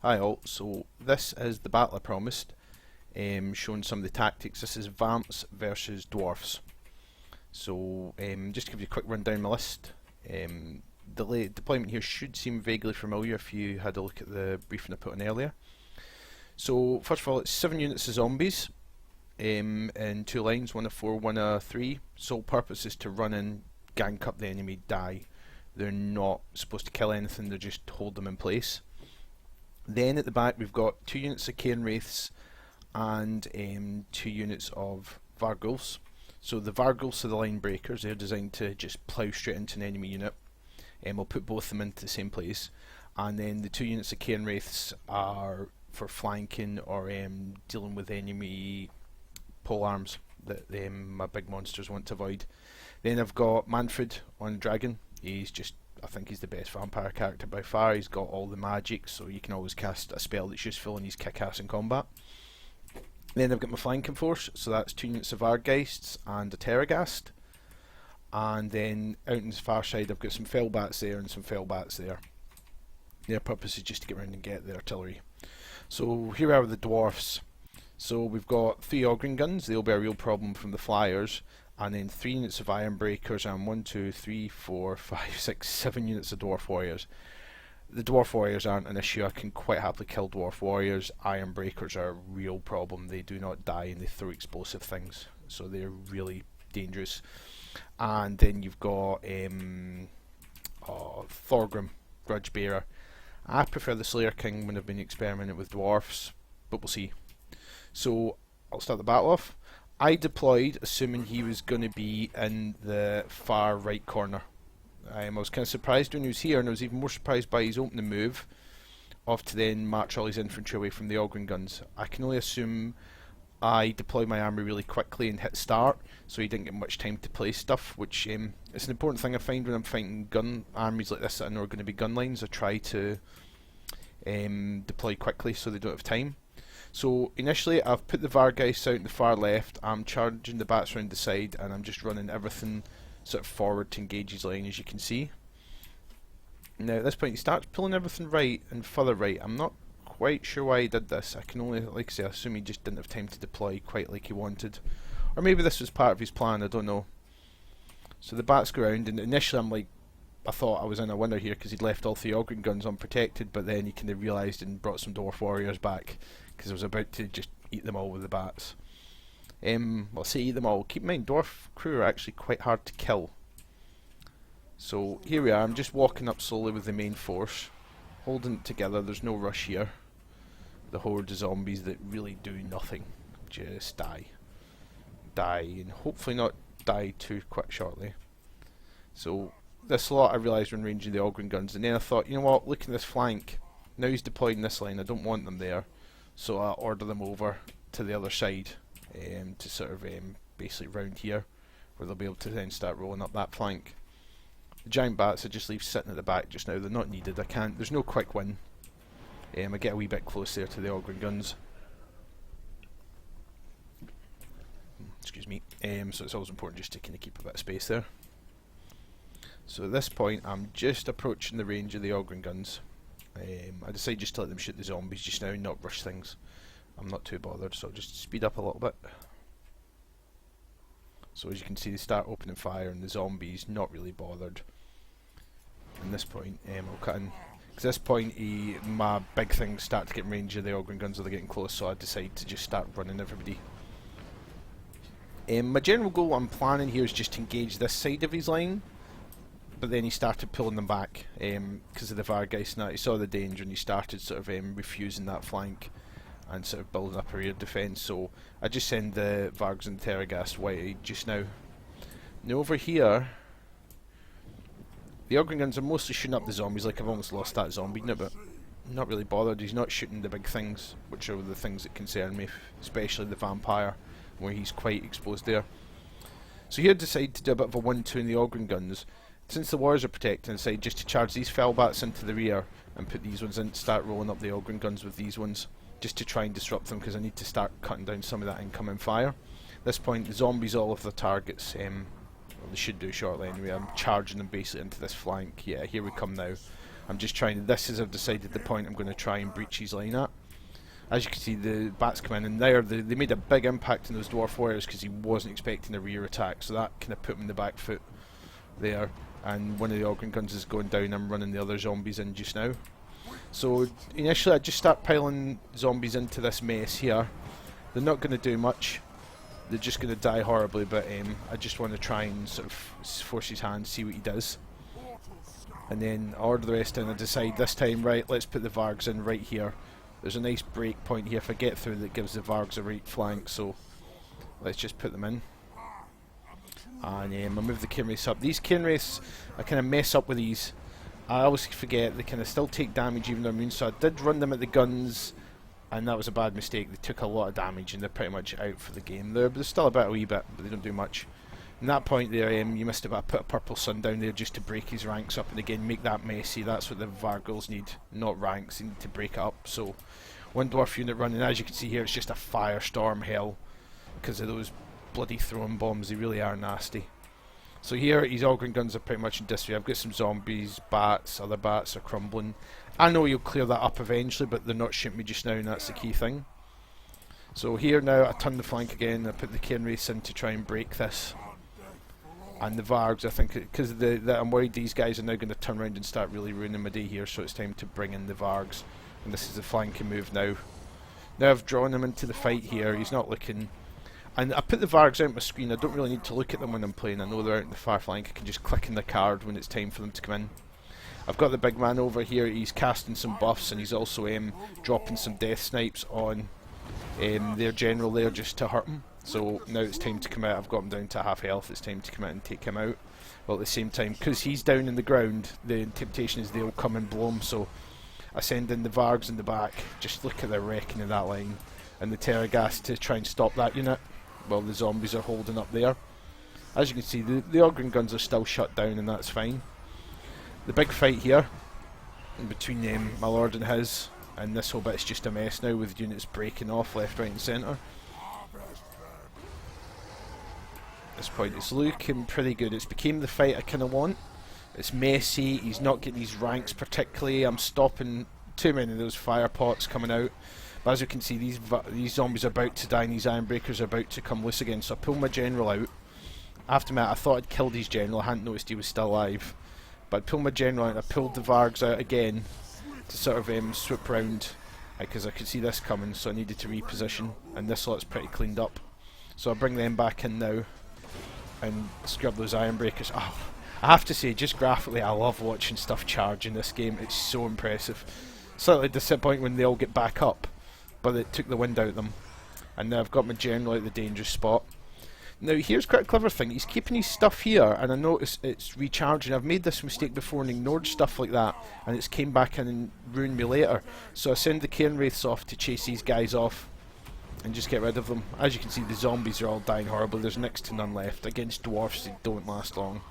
Hi all, so this is the battle I promised, showing some of the tactics. This is Vamps versus Dwarfs. So just to give you a quick rundown of my list, the deployment here should seem vaguely familiar if you had a look at the briefing I put on earlier. So first of all, it's 7 units of zombies in 2 lines, 1 of 4, 1 of 3. Sole purpose is to run in, gank up the enemy, die. They're not supposed to kill anything, they just hold them in place. Then at the back we've got 2 units of Cairn Wraiths and 2 units of Varghulfs. So the Varghulfs are the line breakers, they're designed to just plough straight into an enemy unit. We'll put both of them into the same place. And then the 2 units of Cairn Wraiths are for flanking or dealing with enemy polearms that my big monsters want to avoid. Then I've got Manfred on Dragon. He's just, I think he's the best vampire character by far. He's got all the magic, so you can always cast a spell that's useful and he's kick-ass in combat. Then I've got my flanking force, so that's 2 units of Argheists and a Terragast. And then out on the far side I've got some Fellbats there and some Fellbats there. Their purpose is just to get around and get the artillery. So here we are with the Dwarfs. So we've got 3 Ogren guns, they'll be a real problem from the flyers. And then 3 units of Iron Breakers and 1, 2, 3, 4, 5, 6, 7 units of Dwarf Warriors. The Dwarf Warriors aren't an issue, I can quite happily kill Dwarf Warriors. Iron Breakers are a real problem, they do not die and they throw explosive things, so they're really dangerous. And then you've got Thorgrim, Grudge Bearer. I prefer the Slayer King when I've been experimenting with Dwarfs, but we'll see. So I'll start the battle off. I deployed assuming he was going to be in the far right corner. I was kind of surprised when he was here, and I was even more surprised by his opening move off to then march all his infantry away from the Ogren guns. I can only assume I deployed my army really quickly and hit start, so he didn't get much time to place stuff, which it's an important thing I find when I'm fighting gun armies like this that I know are going to be gun lines. I try to deploy quickly so they don't have time. So initially I've put the Vargheists out in the far left, I'm charging the bats around the side, and I'm just running everything sort of forward to engage his line, as you can see. Now at this point he starts pulling everything right and further right. I'm not quite sure why he did this. I can only, like I say, assume he just didn't have time to deploy quite like he wanted. Or maybe this was part of his plan, I don't know. So the bats go around, and initially I'm like, I thought I was in a winner here because he'd left all 3 Ogren guns unprotected, but then he kind of realised and brought some Dwarf Warriors back, because I was about to just eat them all with the bats. Well, say eat them all. Keep in mind, Dwarf crew are actually quite hard to kill. So here we are, I'm just walking up slowly with the main force, holding it together, there's no rush here. The horde of zombies that really do nothing, just die. Die, and hopefully not die too quick shortly. So this lot I realised when ranging the Ogren guns, and then I thought, you know what, look at this flank, now he's deploying this line, I don't want them there. So I order them over to the other side to sort of basically round here, where they'll be able to then start rolling up that flank. The giant bats I just leave sitting at the back just now, they're not needed, there's no quick win. I get a wee bit close there to the Ogren guns. Excuse me. So it's always important just to kind of keep a bit of space there. So at this point I'm just approaching the range of the Ogren guns. I decided just to let them shoot the zombies just now and not rush things. I'm not too bothered, so I'll just speed up a little bit. So as you can see, they start opening fire and the zombies not really bothered. At this point I'll cut in, because at this point my big things start to get in range of the Ogren guns, or they're getting close, so I decide to just start running everybody. My general goal I'm planning here is just to engage this side of his line, but then he started pulling them back because of the Vargheist, and he saw the danger and he started sort of refusing that flank and sort of building up a rear defence. So I just send the Vargs and Terragast wide just now. Now over here the Ogren guns are mostly shooting up the zombies, like I've almost lost that zombie now, but I'm not really bothered. He's not shooting the big things, which are the things that concern me, especially the vampire, where he's quite exposed there. So here I decided to do a bit of a 1-2 in the Ogren guns. Since the warriors are protected, I decided just to charge these Fellbats into the rear and put these ones in, start rolling up the Ogren guns with these ones, just to try and disrupt them, because I need to start cutting down some of that incoming fire. At this point the zombies all have their targets, well, they should do shortly anyway. I'm charging them basically into this flank. Yeah, here we come now. I'm just trying, this is I've decided the point I'm going to try and breach his line at. As you can see, the bats come in, and there they made a big impact on those dwarf warriors because he wasn't expecting a rear attack, so that kind of put him in the back foot there. And one of the Organ guns is going down. I'm running the other zombies in just now. So initially I just start piling zombies into this mess here. They're not going to do much. They're just going to die horribly, but I just want to try and sort of force his hand, see what he does. And then I order the rest in. I decide this time, right, let's put the Vargs in right here. There's a nice break point here. If I get through, that gives the Vargs a right flank, so let's just put them in. And I move the Cairn Wraiths up. These Cairn Wraiths, I kind of mess up with these. I always forget they kind of still take damage even though they're immune, so I did run them at the guns, and that was a bad mistake. They took a lot of damage and they're pretty much out for the game. They're still about a wee bit, but they don't do much. In that point there, you missed it, but I put a purple sun down there just to break his ranks up, and again make that messy. That's what the Vargals need, not ranks. They need to break it up. So one dwarf unit running, as you can see here, it's just a firestorm hell because of those bloody throwing bombs. They really are nasty. So here, his Ogren guns are pretty much in disarray. I've got some zombies, bats, other bats are crumbling. I know you'll clear that up eventually, but they're not shooting me just now, and that's the key thing. So here now, I turn the flank again, I put the Cairn Wraiths in to try and break this. And the Vargs, I think, because I'm worried these guys are now going to turn around and start really ruining my day here, so it's time to bring in the Vargs. And this is the flanking move now. Now I've drawn him into the fight here, he's not looking. And I put the Vargs out on my screen. I don't really need to look at them when I'm playing. I know they're out in the far flank. I can just click in the card when it's time for them to come in. I've got the big man over here. He's casting some buffs, and he's also dropping some death snipes on their general there just to hurt him. So now it's time to come out. I've got him down to half health. It's time to come out and take him out. Well, at the same time, because he's down in the ground, the temptation is they'll come and blow him. So I send in the Vargs in the back. Just look at the wrecking of that line. And the Terrorgas to try and stop that unit. Well, the zombies are holding up there. As you can see, the Ogren guns are still shut down, and that's fine. The big fight here, in between my lord and his, and this whole bit's just a mess now with units breaking off left, right and centre. At this point it's looking pretty good. It's became the fight I kind of want. It's messy, he's not getting his ranks particularly. I'm stopping too many of those fire pots coming out. But as you can see, these zombies are about to die and these iron breakers are about to come loose again. So I pull my general out. After that, I thought I'd killed his general. I hadn't noticed he was still alive. But I pulled my general out and I pulled the Vargs out again to sort of swoop round. Because I could see this coming, so I needed to reposition. And this lot's pretty cleaned up. So I'll bring them back in now and scrub those iron breakers. Oh, I have to say, just graphically, I love watching stuff charge in this game. It's so impressive. Slightly disappointing when they all get back up. But it took the wind out of them. And now I've got my general out the dangerous spot. Now here's quite a clever thing. He's keeping his stuff here, and I notice it's recharging. I've made this mistake before and ignored stuff like that, and it's came back in and ruined me later. So I send the Cairn Wraiths off to chase these guys off and just get rid of them. As you can see, the zombies are all dying horribly. There's next to none left. Against dwarfs, they don't last long.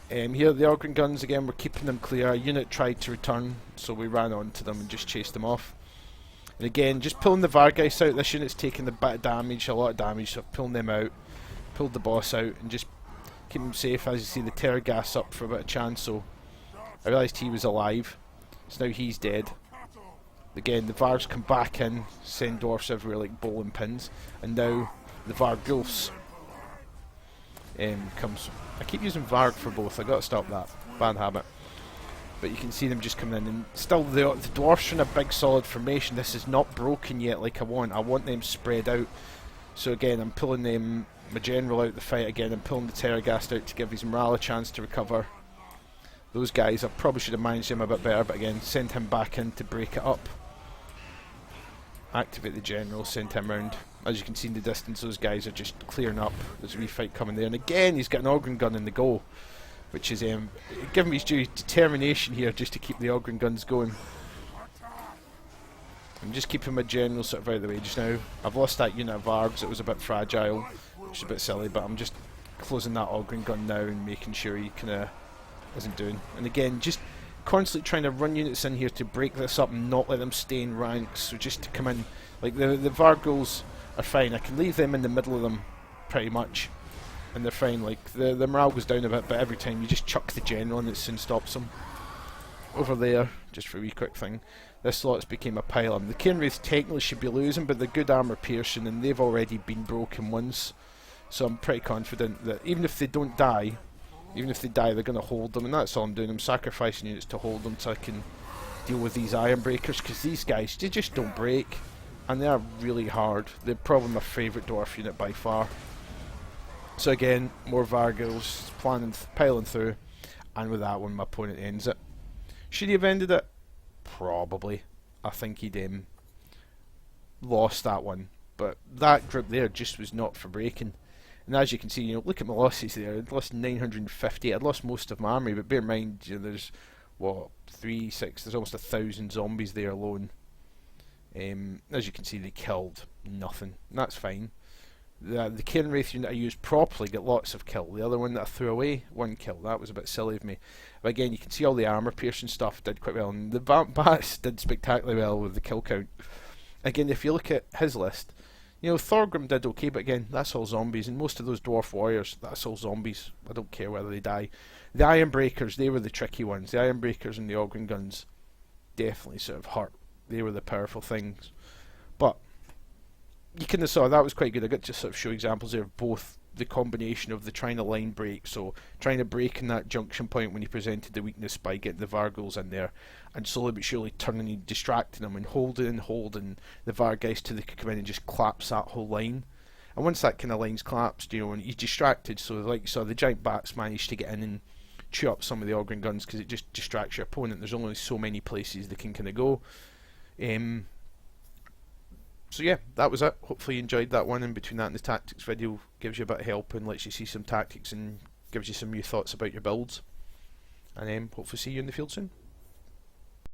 Here the Ogren guns again, we're keeping them clear. A unit tried to return, so we ran onto them and just chased them off. And again, just pulling the Vargeist out. This unit's taking a bit of damage, a lot of damage, so I've pulling them out, pulled the boss out, and just keep them safe. As you see, the Terror Gas up for a bit of chance, so I realised he was alive. So now he's dead. Again, the Vargs come back in, send dwarfs everywhere like bowling pins, and now the Vargulfs comes. I keep using Varg for both. I got to stop that bad habit. But you can see them just coming in, and still the dwarfs are in a big solid formation. This is not broken yet like I want. I want them spread out. So again, I'm pulling them, my general out the fight again. I'm pulling the Terrorgast out to give his morale a chance to recover. Those guys, I probably should have managed him a bit better, but again, send him back in to break it up. Activate the general, send him round. As you can see in the distance, those guys are just clearing up. There's a wee fight coming there, and again, he's got an Ogren gun in the go, which is giving me his due determination here just to keep the Ogren guns going. I'm just keeping my general sort of out of the way just now. I've lost that unit of Vargs, it was a bit fragile, which is a bit silly, but I'm just closing that Ogren gun now and making sure he kinda isn't doing. And again, just constantly trying to run units in here to break this up and not let them stay in ranks, so just to come in. Like the Vargals are fine, I can leave them in the middle of them pretty much. And they're fine, like the morale goes down a bit, but every time you just chuck the general and it soon stops them. over there, just for a wee quick thing, this slot's became a pylon. The Cairn Wraiths technically should be losing, but they're good armour piercing, and they've already been broken once. So I'm pretty confident that even if they don't die, even if they die, they're going to hold them, and that's all I'm doing. I'm sacrificing units to hold them so I can deal with these Iron Breakers, because these guys, they just don't break, and they are really hard. They're probably my favourite Dwarf unit by far. So again, more Vargils, piling through, and with that one my opponent ends it. Should he have ended it? Probably. I think he'd lost that one, but that group there just was not for breaking. And as you can see, look at my losses there. I'd lost 950. I'd lost most of my army, but bear in mind, there's what, 3, 6, there's almost 1,000 zombies there alone. As you can see, they killed nothing, and that's fine. The Cairn Wraith unit I used properly got lots of kill. The other one that I threw away, 1 kill. That was a bit silly of me. But again, you can see all the armour piercing stuff did quite well, and the bats did spectacularly well with the kill count. Again, if you look at his list, Thorgrim did okay, but again, that's all zombies, and most of those Dwarf Warriors, that's all zombies. I don't care whether they die. The Iron Breakers, they were the tricky ones. The Iron Breakers and the Ogren Guns definitely sort of hurt. They were the powerful things. But you kind of saw that was quite good. I got to sort of show examples there of both the combination of the trying to line break, so trying to break in that junction point when he presented the weakness by getting the Vargils in there, and slowly but surely turning and distracting them and holding the Vargeist till they could come in and just collapse that whole line. And once that kind of line's collapsed, and he's distracted, so like you saw, the giant bats managed to get in and chew up some of the Ogren Guns because it just distracts your opponent. There's only so many places they can kind of go. So yeah, that was it. Hopefully you enjoyed that one, and between that and the tactics video gives you a bit of help and lets you see some tactics and gives you some new thoughts about your builds. And hopefully see you in the field soon.